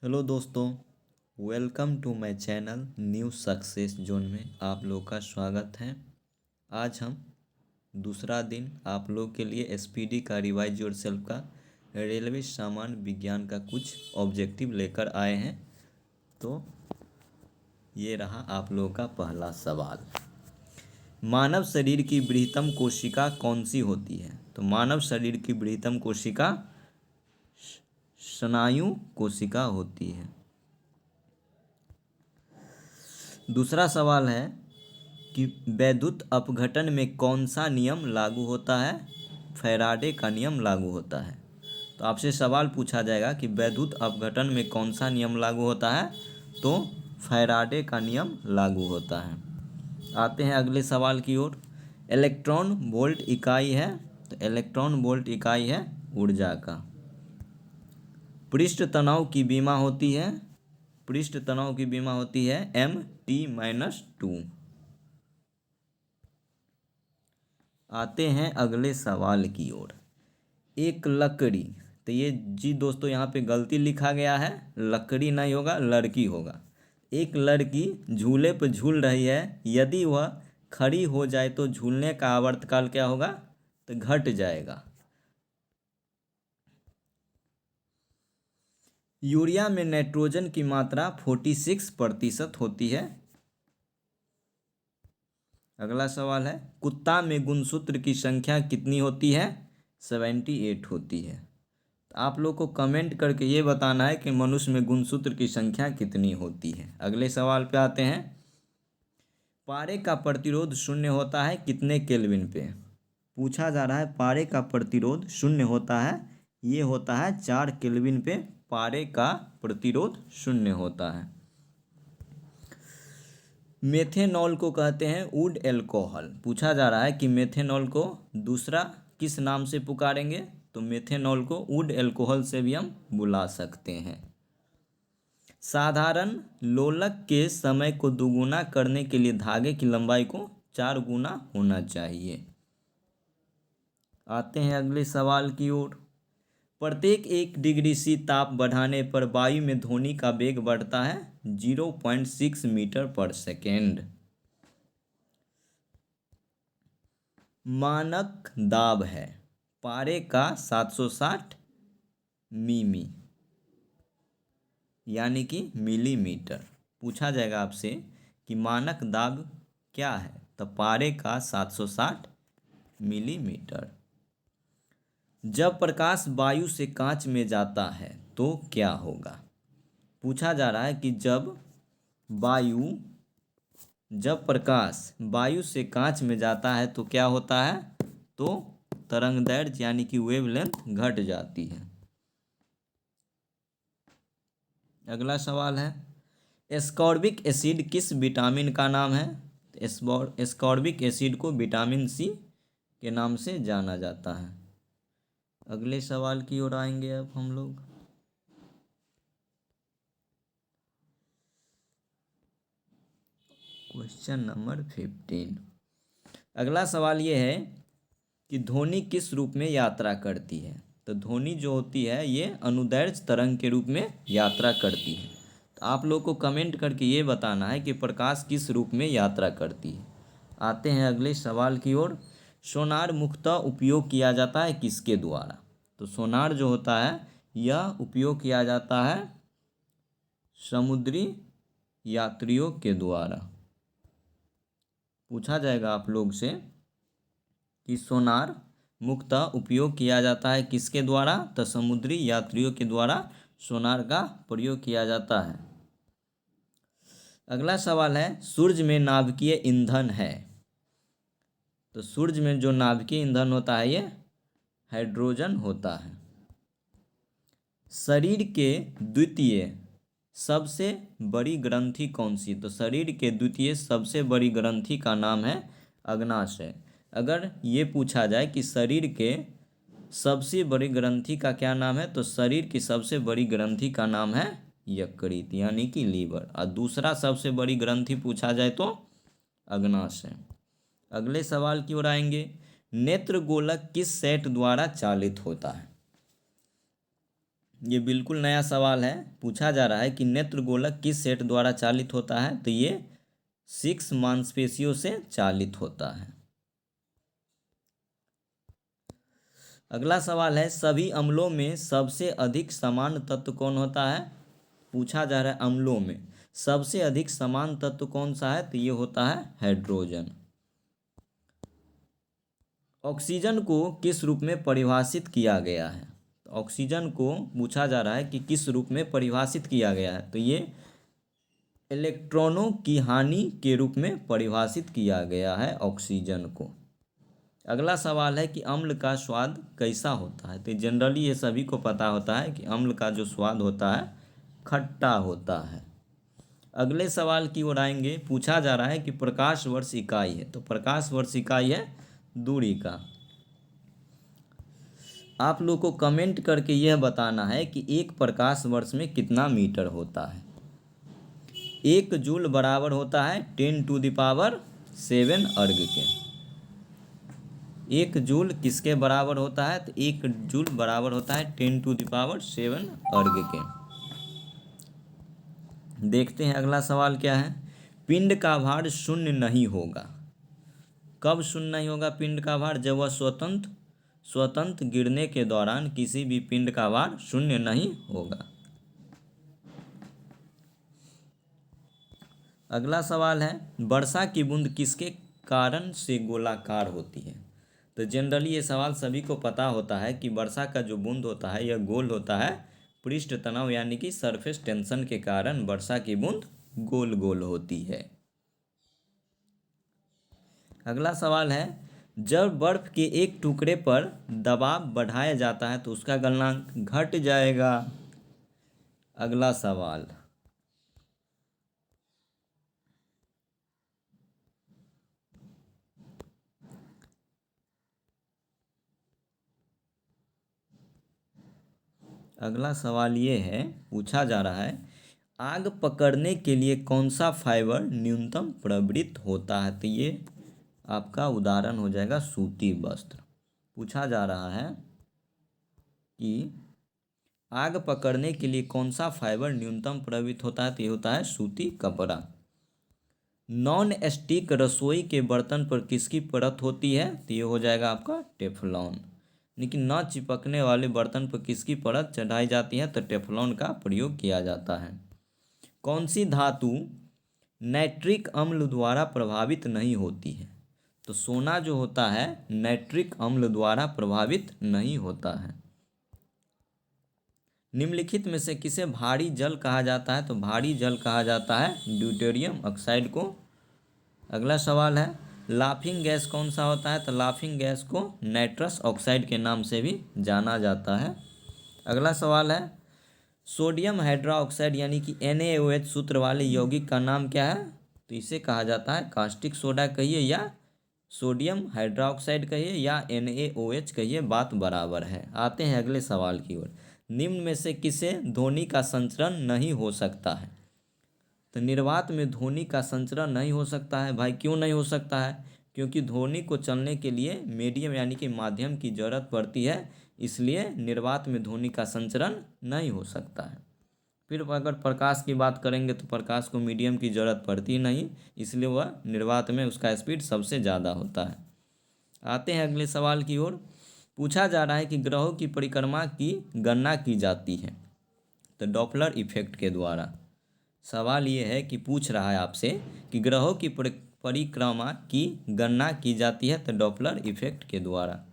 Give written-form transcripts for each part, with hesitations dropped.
Hello दोस्तों, welcome to my channel new success zone में आप लोग का स्वागत है। आज हम दूसरा दिन आप लोग के लिए एसपीडी का रिवाइज योरसेल्फ का रेलवे सामान्य विज्ञान का कुछ ऑब्जेक्टिव लेकर आए हैं। तो ये रहा आप लोगों का पहला सवाल। मानव शरीर की बृहत्तम कोशिका कौन सी होती है? तो मानव शरीर की बृहत्तम कोशिका स्नायु कोशिका होती है। दूसरा सवाल है कि वैद्युत अपघटन में कौन सा नियम लागू होता है? फैराडे का नियम लागू होता है। तो आपसे सवाल पूछा जाएगा कि वैद्युत अपघटन में कौन सा नियम लागू होता है? तो फैराडे का नियम लागू होता है। आते हैं अगले सवाल की ओर। इलेक्ट्रॉन वोल्ट इकाई है, तो इलेक्ट्रॉन वोल्ट इकाई है ऊर्जा का। पृष्ठ तनाव की बीमा होती है, पृष्ठ तनाव की बीमा होती है Mt-2। आते हैं अगले सवाल की ओर। एक लकड़ी, तो ये जी दोस्तों यहाँ पे गलती लिखा गया है, लकड़ी नहीं होगा, लड़की होगा। एक लड़की झूले पर झूल रही है, यदि वह खड़ी हो जाए तो झूलने का आवर्तकाल क्या होगा? तो घट जाएगा। यूरिया में नाइट्रोजन की मात्रा 46% होती है। अगला सवाल है, कुत्ता में गुणसूत्र की संख्या कितनी होती है? 78 होती है। तो आप लोग को कमेंट करके ये बताना है कि मनुष्य में गुणसूत्र की संख्या कितनी होती है। अगले सवाल पे आते हैं। पारे का प्रतिरोध शून्य होता है कितने केल्विन पे? पूछा जा रहा है पारे का प्रतिरोध शून्य होता है, ये होता है 4 केल्विन पे पारे का प्रतिरोध शून्य होता है। मेथेनॉल को कहते हैं वुड एल्कोहल। पूछा जा रहा है कि मेथेनॉल को दूसरा किस नाम से पुकारेंगे? तो मेथेनॉल को वुड एल्कोहल से भी हम बुला सकते हैं। साधारण लोलक के समय को दोगुना करने के लिए धागे की लंबाई को 4 गुना होना चाहिए। आते हैं अगले सवाल की ओर। प्रत्येक 1 डिग्री सी ताप बढ़ाने पर वायु में ध्वनि का वेग बढ़ता है 0.6 मीटर पर सेकेंड। मानक दाब है पारे का 760 मिमी, यानी कि मिलीमीटर। पूछा जाएगा आपसे कि मानक दाब क्या है? तो पारे का 760 मिलीमीटर। जब प्रकाश वायु से कांच में जाता है तो क्या होगा? पूछा जा रहा है कि जब प्रकाश वायु से कांच में जाता है तो क्या होता है? तो तरंगदैर्घ्य यानी कि वेवलेंथ घट जाती है। अगला सवाल है, एस्कॉर्बिक एसिड किस विटामिन का नाम है? एस्कॉर्बिक एसिड को विटामिन सी के नाम से जाना जाता है। अगले सवाल की ओर आएंगे अब हम लोग। Question number 15। अगला सवाल ये है कि ध्वनि किस रूप में यात्रा करती है? तो ध्वनि जो होती है ये अनुदैर्घ्य तरंग के रूप में यात्रा करती है। तो आप लोग को कमेंट करके ये बताना है कि प्रकाश किस रूप में यात्रा करती है। आते हैं अगले सवाल की ओर। सोनार मुख्यतः उपयोग किया जाता है किसके द्वारा? तो सोनार जो होता है यह उपयोग किया जाता है समुद्री यात्रियों के द्वारा। पूछा जाएगा आप लोग से कि सोनार मुख्यतः उपयोग किया जाता है किसके द्वारा? तो समुद्री यात्रियों के द्वारा सोनार का प्रयोग किया जाता है। अगला सवाल है, सूर्य में नाभिकीय ईंधन है। तो सूर्य में जो नाभिकीय ईंधन होता है ये हाइड्रोजन होता है। शरीर के द्वितीय सबसे बड़ी ग्रंथि कौन सी? तो शरीर के द्वितीय सबसे बड़ी ग्रंथि का नाम है अग्नाशय। अगर ये पूछा जाए कि शरीर के सबसे बड़ी ग्रंथि का क्या नाम है, तो शरीर की सबसे बड़ी ग्रंथि का नाम है यकृत यानी कि लीवर। और दूसरा सबसे बड़ी ग्रंथि पूछा जाए तो अग्नाशय। अगले सवाल की ओर आएंगे। नेत्र गोलक किस सेट द्वारा चालित होता है? ये बिल्कुल नया सवाल है। पूछा जा रहा है कि नेत्रगोलक किस सेट द्वारा चालित होता है, तो ये 6 मांसपेशियों से चालित होता है। अगला सवाल है, सभी अम्लों में सबसे अधिक समान तत्व कौन होता है। पूछा जा रहा है अम्लों में सबसे अधिक समान तत्व कौन सा है, तो ये होता है हाइड्रोजन। ऑक्सीजन को किस रूप में परिभाषित किया गया है। तो ऑक्सीजन को पूछा जा रहा है कि किस रूप में परिभाषित किया गया है, तो ये इलेक्ट्रॉनों की हानि के रूप में परिभाषित किया गया है ऑक्सीजन को। अगला सवाल है कि अम्ल का स्वाद कैसा होता है। तो जनरली ये सभी को पता होता है कि अम्ल का जो स्वाद होता है खट्टा होता है। अगले सवाल की ओर आएंगे। पूछा जा रहा है कि प्रकाश वर्ष इकाई है, तो प्रकाश वर्ष इकाई है दूरी का। आप लोग को कमेंट करके यह बताना है कि एक प्रकाश वर्ष में कितना मीटर होता है। 1 जूल बराबर होता है 10⁻7 अर्ग के। 1 जूल किसके बराबर होता है, तो 1 जूल बराबर होता है 10⁻7 अर्ग के। देखते हैं अगला सवाल क्या है। पिंड का भार शून्य नहीं होगा। कब शून्य नहीं होगा पिंड का भार, जब वह स्वतंत्र गिरने के दौरान किसी भी पिंड का भार शून्य नहीं होगा। अगला सवाल है, वर्षा की बूंद किसके कारण से गोलाकार होती है। तो जनरली ये सवाल सभी को पता होता है कि वर्षा का जो बूंद होता है यह गोल होता है। पृष्ठ तनाव यानी कि सरफेस टेंशन के कारण वर्षा की बूंद गोल गोल होती है। अगला सवाल है, जब बर्फ के एक टुकड़े पर दबाव बढ़ाया जाता है तो उसका गलनांक घट जाएगा। अगला सवाल, अगला सवाल ये है। पूछा जा रहा है, आग पकड़ने के लिए कौन सा फाइबर न्यूनतम प्रवृत्त होता है। तो ये आपका उदाहरण हो जाएगा सूती वस्त्र। पूछा जा रहा है कि आग पकड़ने के लिए कौन सा फाइबर न्यूनतम प्रवृत्त होता है, तो ये होता है सूती कपड़ा। नॉन स्टिक रसोई के बर्तन पर किसकी परत होती है, तो ये हो जाएगा आपका टेफलॉन। लेकिन न चिपकने वाले बर्तन पर किसकी परत चढ़ाई जाती है, तो टेफलॉन का प्रयोग किया जाता है। कौन सी धातु नाइट्रिक अम्ल द्वारा प्रभावित नहीं होती है। तो सोना जो होता है नाइट्रिक अम्ल द्वारा प्रभावित नहीं होता है। निम्नलिखित में से किसे भारी जल कहा जाता है, तो भारी जल कहा जाता है ड्यूटेरियम ऑक्साइड को। अगला सवाल है, लाफिंग गैस कौन सा होता है, तो लाफिंग गैस को नाइट्रस ऑक्साइड के नाम से भी जाना जाता है। अगला सवाल है, सोडियम हाइड्रोक्साइड यानी कि NaOH सूत्र वाले यौगिक का नाम क्या है, तो इसे कहा जाता है कास्टिक सोडा कहिए या सोडियम हाइड्रोक्साइड कहिए या NaOH कहिए, बात बराबर है। आते हैं अगले सवाल की ओर। निम्न में से किसे ध्वनि का संचरण नहीं हो सकता है। तो निर्वात में ध्वनि का संचरण नहीं हो सकता है। भाई क्यों नहीं हो सकता है, क्योंकि ध्वनि को चलने के लिए मीडियम यानी कि माध्यम की जरूरत पड़ती है, इसलिए निर्वात में ध्वनि का संचरण नहीं हो सकता है। फिर अगर प्रकाश की बात करेंगे तो प्रकाश को मीडियम की ज़रूरत पड़ती नहीं, इसलिए वह निर्वात में उसका स्पीड सबसे ज़्यादा होता है। आते हैं अगले सवाल की ओर। पूछा जा रहा है कि ग्रहों की परिक्रमा की गणना की जाती है, तो डॉपलर इफेक्ट के द्वारा। सवाल ये है कि पूछ रहा है आपसे कि ग्रहों की परिक्रमा की गणना की जाती है, तो डॉपलर इफेक्ट के द्वारा।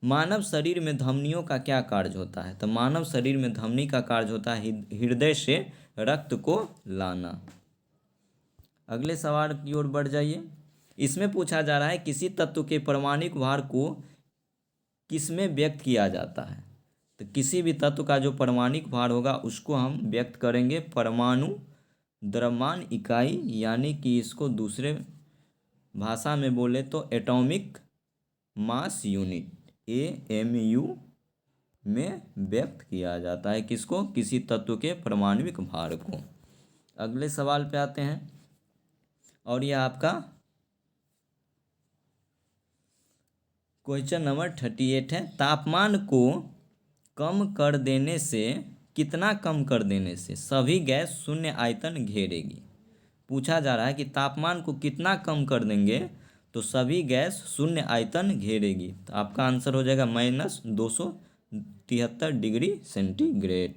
मानव शरीर में धमनियों का क्या कार्य होता है, तो मानव शरीर में धमनी का कार्य होता है हृदय से रक्त को लाना। अगले सवाल की ओर बढ़ जाइए। इसमें पूछा जा रहा है, किसी तत्व के परमाणुक भार को किसमें व्यक्त किया जाता है। तो किसी भी तत्व का जो परमाणुक भार होगा उसको हम व्यक्त करेंगे परमाणु द्रव्यमान इकाई, यानी कि इसको दूसरे भाषा में बोले तो एटॉमिक मास यूनिट AMU में व्यक्त किया जाता है। किसको, किसी तत्व के परमाणुक भार को। अगले सवाल पे आते हैं और यह आपका क्वेश्चन नंबर 38 है। तापमान को कम कर देने से, कितना कम कर देने से सभी गैस शून्य आयतन घेरेगी। पूछा जा रहा है कि तापमान को कितना कम कर देंगे तो सभी गैस शून्य आयतन घेरेगी। तो आपका आंसर हो जाएगा -273 डिग्री सेंटीग्रेड।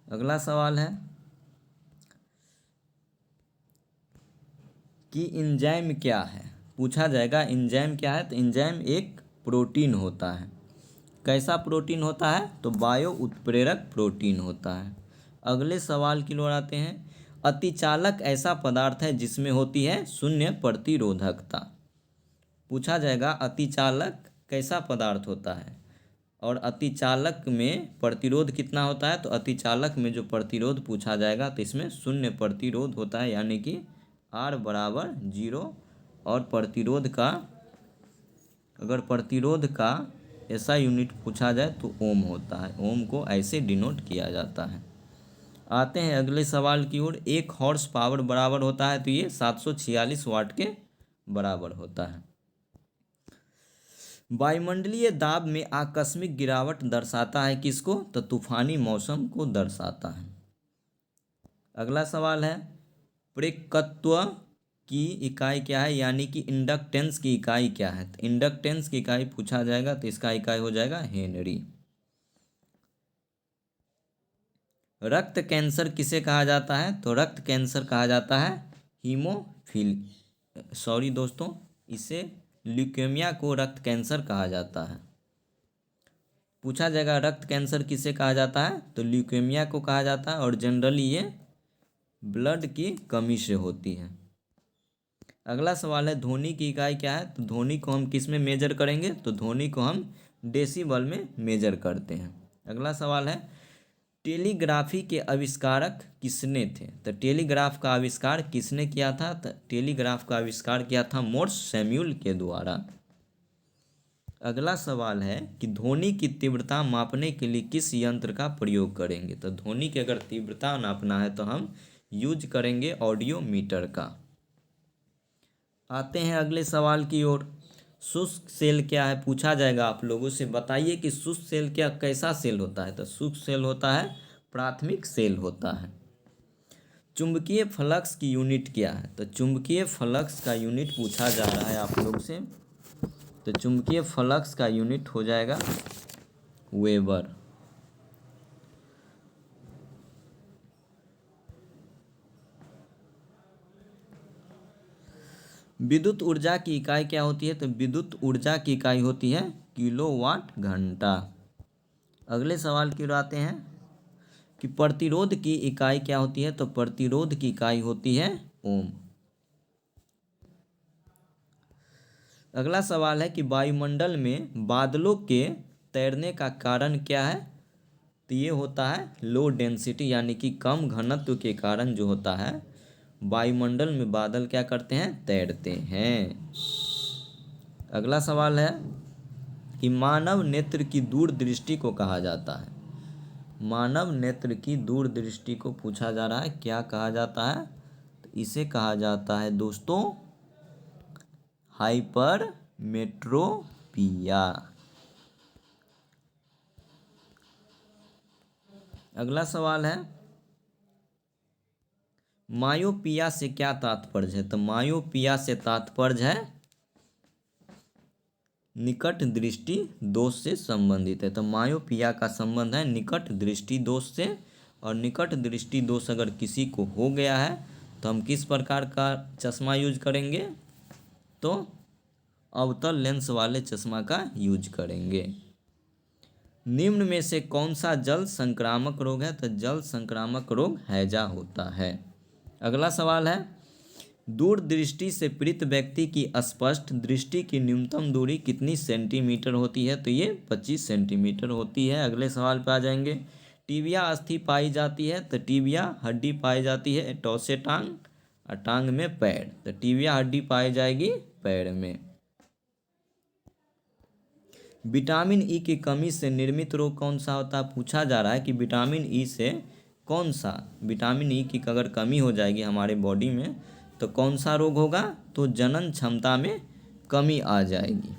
अगला सवाल है कि एंजाइम क्या है। पूछा जाएगा एंजाइम क्या है, तो एंजाइम एक प्रोटीन होता है। कैसा प्रोटीन होता है, तो बायो उत्प्रेरक प्रोटीन होता है। अगले सवाल की ओर आते हैं। अतिचालक ऐसा पदार्थ है जिसमें होती है शून्य प्रतिरोधकता। पूछा जाएगा अतिचालक कैसा पदार्थ होता है और अतिचालक में प्रतिरोध कितना होता है, तो अतिचालक में जो प्रतिरोध पूछा जाएगा तो इसमें शून्य प्रतिरोध होता है, यानी कि R बराबर 0। और प्रतिरोध का, अगर प्रतिरोध का ऐसा यूनिट पूछा जाए तो ओम होता है। ओम को ऐसे डिनोट किया जाता है। आते हैं अगले सवाल की ओर। 1 हॉर्स पावर बराबर होता है, तो ये 746 वाट के बराबर होता है। वायुमंडलीय दाब में आकस्मिक गिरावट दर्शाता है किसको, तो तूफानी मौसम को दर्शाता है। अगला सवाल है प्रेरकत्व की इकाई क्या है, यानी कि इंडक्टेंस की इकाई क्या है। तो इंडक्टेंस की इकाई पूछा जाएगा तो इसका इकाई हो जाएगा हेनरी। रक्त कैंसर किसे कहा जाता है, तो रक्त कैंसर कहा जाता है इसे ल्यूकेमिया को रक्त कैंसर कहा जाता है। पूछा जाएगा रक्त कैंसर किसे कहा जाता है, तो ल्यूकेमिया को कहा जाता है। और जनरली ये ब्लड की कमी से होती है। अगला सवाल है ध्वनि की इकाई क्या है, तो ध्वनि को हम किस में मेजर करेंगे, तो ध्वनि को हम डेसिबल में मेजर करते हैं। अगला सवाल है टेलीग्राफी के आविष्कारक किसने थे, तो टेलीग्राफ का आविष्कार किसने किया था, तो टेलीग्राफ का आविष्कार किया था मोर्स सैमुअल के द्वारा। अगला सवाल है कि ध्वनि की तीव्रता मापने के लिए किस यंत्र का प्रयोग करेंगे, तो ध्वनि की अगर तीव्रता नापना है तो हम यूज करेंगे ऑडियोमीटर का। आते हैं अगले सवाल की ओर। शुष्क सेल क्या है, पूछा जाएगा आप लोगों से, बताइए कि शुष्क सेल क्या कैसा सेल होता है, तो शुष्क सेल होता है प्राथमिक सेल होता है। चुंबकीय फ्लक्स की यूनिट क्या है, तो चुंबकीय फ्लक्स का यूनिट पूछा जा रहा है आप लोग से, तो चुंबकीय फ्लक्स का यूनिट हो जाएगा वेबर। विद्युत ऊर्जा की इकाई क्या होती है, तो विद्युत ऊर्जा की इकाई होती है किलोवाट घंटा। अगले सवाल की ओर आते हैं कि प्रतिरोध की इकाई क्या होती है, तो प्रतिरोध की इकाई होती है ओम। अगला सवाल है कि वायुमंडल में बादलों के तैरने का कारण क्या है, तो ये होता है लो डेंसिटी, यानी कि कम घनत्व के कारण जो होता है वायुमंडल में बादल क्या करते हैं, तैरते हैं। अगला सवाल है कि मानव नेत्र की दूरदृष्टि को कहा जाता है। मानव नेत्र की दूरदृष्टि को पूछा जा रहा है क्या कहा जाता है, तो इसे कहा जाता है दोस्तों हाइपरमेट्रोपिया। अगला सवाल है मायोपिया से क्या तात्पर्य है, तो मायोपिया से तात्पर्य है निकट दृष्टि दोष से संबंधित है। तो मायोपिया का संबंध है निकट दृष्टि दोष से, और निकट दृष्टि दोष अगर किसी को हो गया है तो हम किस प्रकार का चश्मा यूज करेंगे, तो अवतल लेंस वाले चश्मा का यूज करेंगे। निम्न में से कौन सा जल संक्रामक रोग है, तो जल संक्रामक रोग हैजा होता है। अगला सवाल है दूरदृष्टि से पीड़ित व्यक्ति की स्पष्ट दृष्टि की न्यूनतम दूरी कितनी सेंटीमीटर होती है, तो ये 25 सेंटीमीटर होती है। अगले सवाल पे आ जाएंगे टीबिया अस्थि पाई जाती है, तो टीबिया हड्डी पाई जाती है टॉ से टांग और टांग में पैर, तो टीबिया हड्डी पाई जाएगी पैर में। विटामिन ई की कमी से निर्मित रोग कौन सा होता है, पूछा जा रहा है कि विटामिन ई से कौन सा, विटामिन ई की अगर कमी हो जाएगी हमारे बॉडी में तो कौन सा रोग होगा, तो जनन क्षमता में कमी आ जाएगी।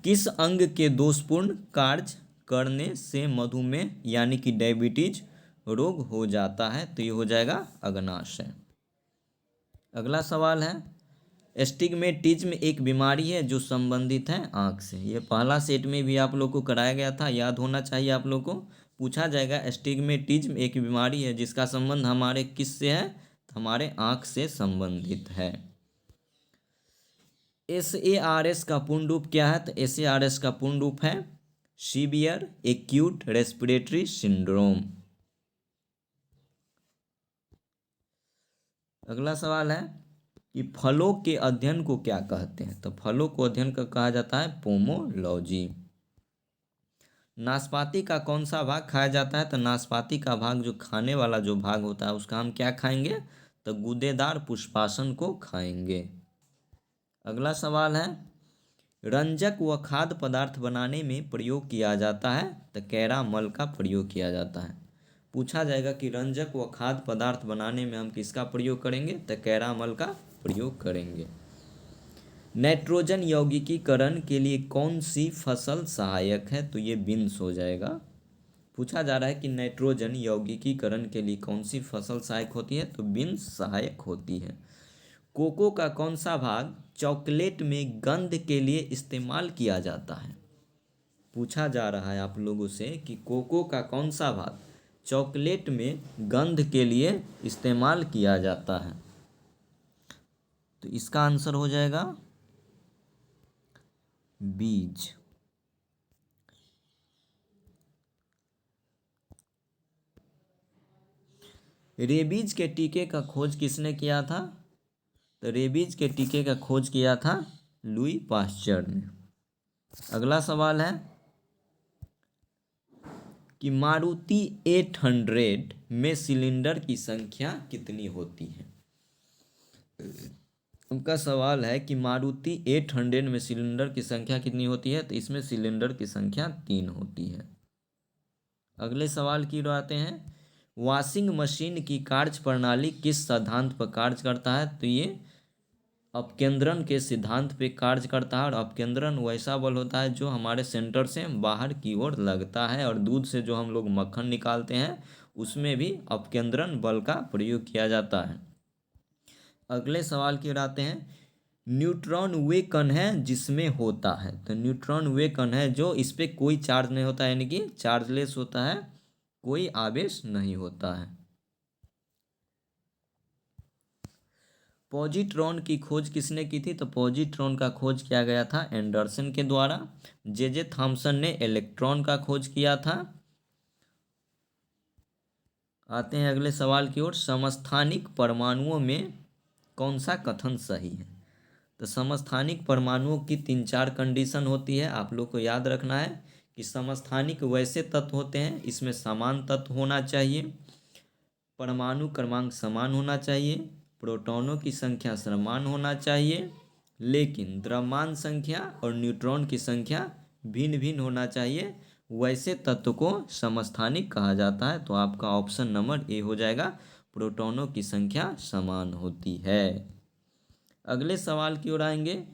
किस अंग के दोषपूर्ण कार्य करने से मधुमेह यानी कि डायबिटीज रोग हो जाता है? तो ये हो जाएगा अग्नाशय। अगला सवाल है, एस्टिग्मेटिज्म एक बीमारी है जो संबंधित है आँख से। ये पहला सेट में भी आप लोग को कराया गया था, याद होना चाहिए आप लोग को। पूछा जाएगा एस्टिग्मेटिज्म एक बीमारी है जिसका संबंध हमारे किस से है? तो हमारे आँख से संबंधित है। SARS का पूर्ण रूप क्या है? तो SARS का पूर्ण रूप है सीवियर एक्यूट रेस्पिरेटरी सिंड्रोम। अगला सवाल है कि फलों के अध्ययन को क्या कहते हैं? तो फलों को अध्ययन का कहा जाता है पोमोलॉजी। नाशपाती का कौन सा भाग खाया जाता है? तो नाशपाती का भाग जो खाने वाला जो भाग होता है उसका हम क्या खाएंगे? तो गूदेदार पुष्पासन को खाएंगे। अगला सवाल है, रंजक व खाद्य पदार्थ बनाने में प्रयोग किया जाता है? तो कैरामल का प्रयोग किया जाता है। पूछा जाएगा कि रंजक व खाद्य पदार्थ बनाने में हम किसका प्रयोग करेंगे? तो कैरामल का प्रयोग करेंगे। नाइट्रोजन यौगिकीकरण के लिए कौन सी फसल सहायक है? तो ये बीन्स हो जाएगा। पूछा जा रहा है कि नाइट्रोजन यौगिकीकरण के लिए कौन सी फसल सहायक होती है? तो बीन्स सहायक होती है। कोको का कौन सा भाग चॉकलेट में गंध के लिए इस्तेमाल किया जाता है? पूछा जा रहा है आप लोगों से कि कोको का कौन सा भाग चॉकलेट में गंध के लिए इस्तेमाल किया जाता है? तो इसका आंसर हो जाएगा बीज। रेबीज के टीके का खोज किसने किया था? तो रेबीज के टीके का खोज किया था लुई पाश्चर ने। अगला सवाल है कि मारुति 800 में सिलेंडर की संख्या कितनी होती है? उनका सवाल है कि मारुति 800 में सिलेंडर की संख्या कितनी होती है? तो इसमें सिलेंडर की संख्या 3 होती है। अगले सवाल की ओर आते हैं, वॉशिंग मशीन की कार्य प्रणाली किस सिद्धांत पर कार्य करता है? तो ये अपकेंद्रण के सिद्धांत पे कार्य करता है। और अपकेंद्रण वैसा बल होता है जो हमारे सेंटर से बाहर की ओर लगता है। और दूध से जो हम लोग मक्खन निकालते हैं उसमें भी अपकेंद्रण बल का प्रयोग किया जाता है। अगले सवाल की ओर आते हैं, न्यूट्रॉन वे कण है जिसमें होता है? तो न्यूट्रॉन वे कण है जो इस पर कोई चार्ज नहीं होता है, यानी कि चार्जलेस होता है, कोई आवेश नहीं होता है। पॉजिट्रॉन की खोज किसने की थी? तो पॉजिट्रॉन का खोज किया गया था एंडरसन के द्वारा। जे थॉमसन ने इलेक्ट्रॉन का खोज किया था। आते हैं अगले सवाल की ओर, समस्थानिक परमाणुओं में कौन सा कथन सही है? तो समस्थानिक परमाणुओं की 3-4 कंडीशन होती है, आप लोग को याद रखना है कि समस्थानिक वैसे तत्व होते हैं इसमें समान तत्व होना चाहिए, परमाणु क्रमांक समान होना चाहिए, प्रोटॉनों की संख्या समान होना चाहिए, लेकिन द्रव्यमान संख्या और न्यूट्रॉन की संख्या भिन्न भिन्न होना चाहिए। वैसे तत्व को समस्थानिक कहा जाता है। तो आपका ऑप्शन नंबर ए हो जाएगा, प्रोटॉनों की संख्या समान होती है। अगले सवाल की ओर आएंगे,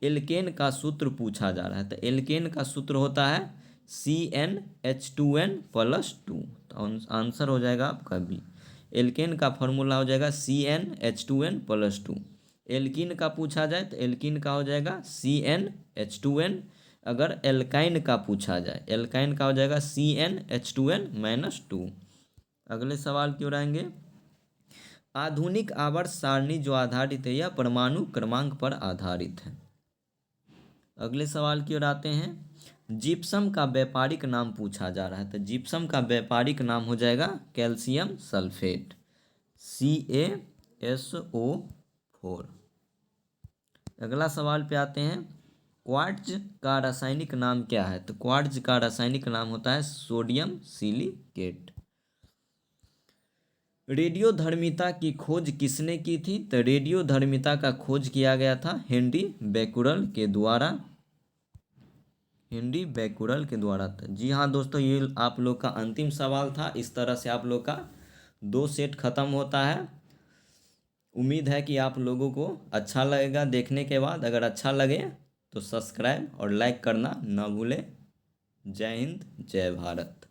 एल्केन का सूत्र पूछा जा रहा है। तो एल्केन का सूत्र होता है CnH2n+2। तो आंसर हो जाएगा आपका बी। एल्केन का फॉर्मूला हो जाएगा CnH2n+2। एल्कीन का पूछा जाए तो एल्कीन का हो जाएगा CnH2n। अगर एल्काइन का पूछा जाए, एल्काइन का हो जाएगा CnH2n-2। अगले सवाल की ओर आएंगे, आधुनिक आवर्त सारणी जो आधारित है यह परमाणु क्रमांक पर आधारित है। अगले सवाल की ओर आते हैं, जिप्सम का व्यापारिक नाम पूछा जा रहा है। तो जिप्सम का व्यापारिक नाम हो जाएगा कैल्शियम सल्फेट, CaSO4। अगला सवाल पे आते हैं, क्वार्ट्ज का रासायनिक नाम क्या है? तो क्वार्ट्ज का रासायनिक नाम होता है सोडियम सिलिकेट। रेडियोधर्मिता की खोज किसने की थी? तो रेडियोधर्मिता का खोज किया गया था हेनरी बेकुरल के द्वारा। हेनरी बेकुरल के द्वारा था। जी हाँ दोस्तों, ये आप लोग का अंतिम सवाल था। इस तरह से आप लोग का 2 सेट खत्म होता है। उम्मीद है कि आप लोगों को अच्छा लगेगा देखने के बाद। अगर अच्छा लगे तो सब्सक्राइब और लाइक करना ना भूलें। जय हिंद, जय भारत।